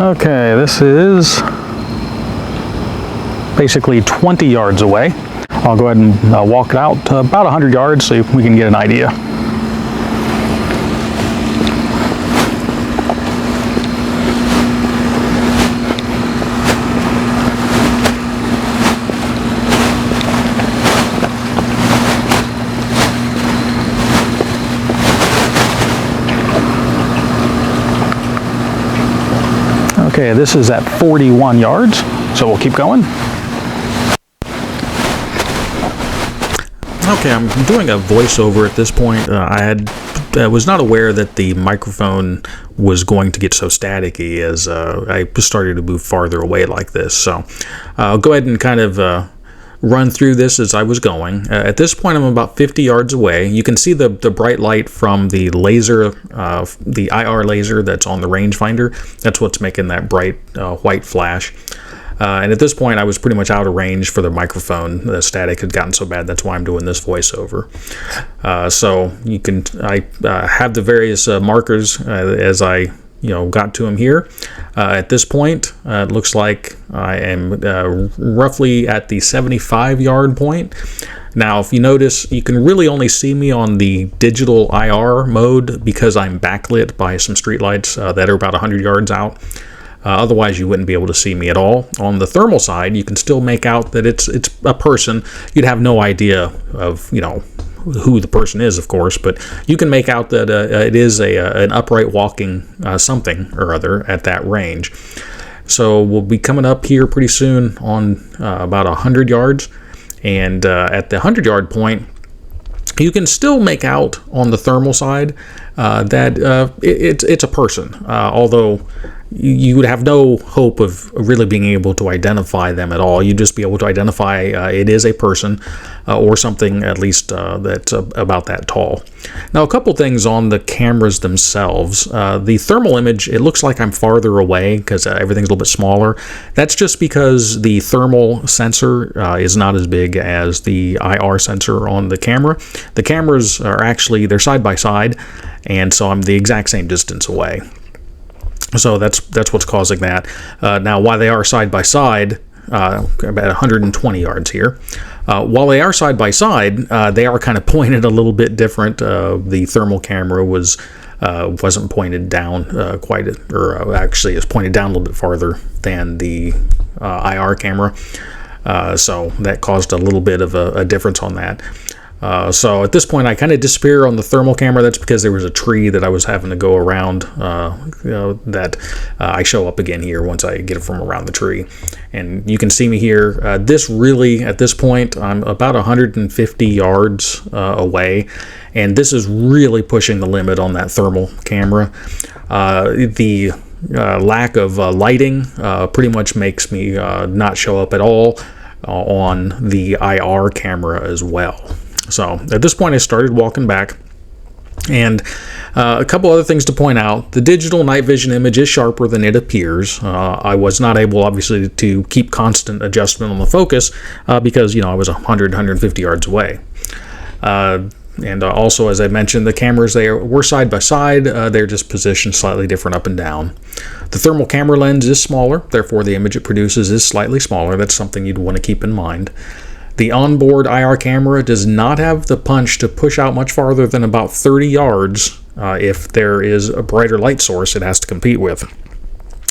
Okay, this is basically 20 yards away. I'll go ahead and walk it out to about 100 yards so we can get an idea. Okay, this is at 41 yards, so we'll keep going. Okay, I'm doing a voiceover at this point. I was not aware that the microphone was going to get so staticky as I started to move farther away like this. So I'll go ahead and kind of run through this as I was going. At this point, I'm about 50 yards away. You can see the bright light from the laser, the IR laser that's on the rangefinder. That's what's making that bright white flash. And at this point, I was pretty much out of range for the microphone. The static had gotten so bad, that's why I'm doing this voiceover. So you can, I have the various markers as I got to them here. At this point, it looks like I am roughly at the 75-yard point. Now, if you notice, you can really only see me on the digital IR mode because I'm backlit by some streetlights that are about 100 yards out. Otherwise, you wouldn't be able to see me at all. On the thermal side, you can still make out that it's a person. You'd have no idea of who the person is, of course, but you can make out that it is an upright walking something or other at that range. So we'll be coming up here pretty soon on about 100 yards, and at the 100-yard point, you can still make out on the thermal side that it's a person, although you would have no hope of really being able to identify them at all. You'd just be able to identify it is a person or something at least that's about that tall. Now, a couple things on the cameras themselves. The thermal image, it looks like I'm farther away because everything's a little bit smaller. That's just because the thermal sensor is not as big as the IR sensor on the camera. The cameras are actually, they're side by side, and so I'm the exact same distance away. So that's what's causing that. Now, while they are side by side, about 120 yards here. While they are side by side, they are kind of pointed a little bit different. The thermal camera wasn't pointed down quite, or actually is pointed down a little bit farther than the IR camera. So that caused a little bit of a difference on that. So at this point, I kind of disappear on the thermal camera. That's because there was a tree that I was having to go around, that I show up again here once I get it from around the tree. And you can see me here. This really, at this point, I'm about 150 yards away. And this is really pushing the limit on that thermal camera. The lack of lighting pretty much makes me not show up at all on the IR camera as well. So at this point, I started walking back, and a couple other things to point out. The digital night vision image is sharper than it appears. I was not able, obviously, to keep constant adjustment on the focus because, I was 150 yards away. And also, as I mentioned, the cameras, they were side by side. They're just positioned slightly different up and down. The thermal camera lens is smaller, therefore the image it produces is slightly smaller. That's something you'd want to keep in mind. The onboard IR camera does not have the punch to push out much farther than about 30 yards if there is a brighter light source it has to compete with.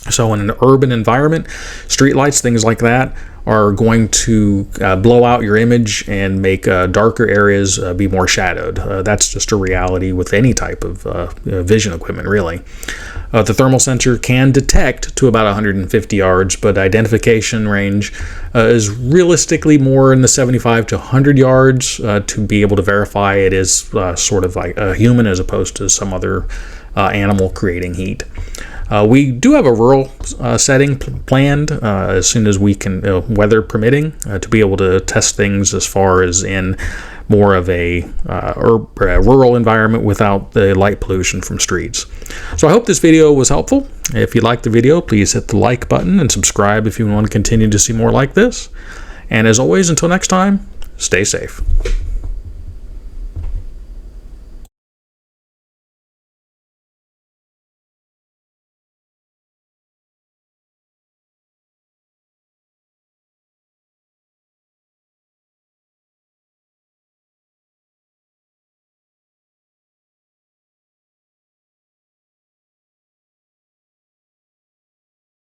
So in an urban environment, streetlights, things like that, are going to blow out your image and make darker areas be more shadowed. That's just a reality with any type of vision equipment, really. The thermal sensor can detect to about 150 yards, but identification range is realistically more in the 75 to 100 yards to be able to verify it is sort of like a human as opposed to some other animal creating heat. We do have a rural setting planned as soon as we can, weather permitting, to be able to test things as far as in more of a rural environment without the light pollution from streets. So I hope this video was helpful. If you liked the video, please hit the like button and subscribe if you want to continue to see more like this. And as always, until next time, stay safe.